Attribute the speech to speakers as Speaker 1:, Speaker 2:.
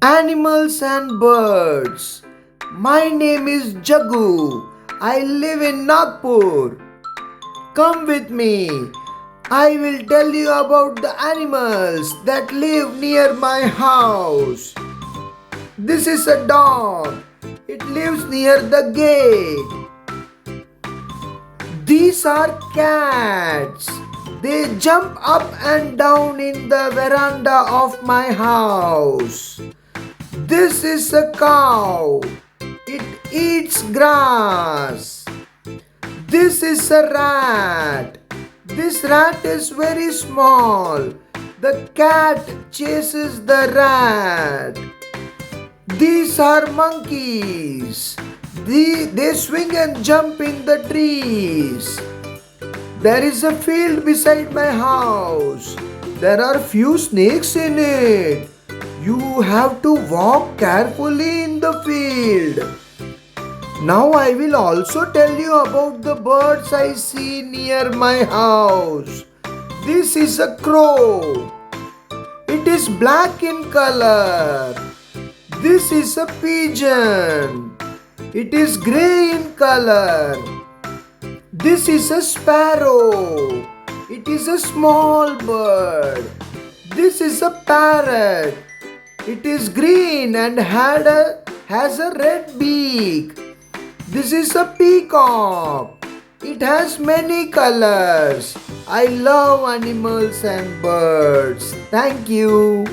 Speaker 1: Animals and birds. My name is Jagu. I live in Nagpur. Come with me. I will tell you about the animals that live near my house. This is a dog. It lives near the gate. These are cats. They jump up and down in the veranda of my house. This is a cow. It eats grass. This is a rat. This rat is very small. The cat chases the rat. These are monkeys. They swing and jump in the trees. There is a field beside my house. There are few snakes in it. You have to walk carefully in the field. Now I will also tell you about the birds I see near my house. This is a crow. It is black in color. This is a pigeon. It is grey in color. This is a sparrow. It is a small bird. This is a parrot. It is green and has a red beak. This is a peacock. It has many colors. I love animals and birds. Thank you.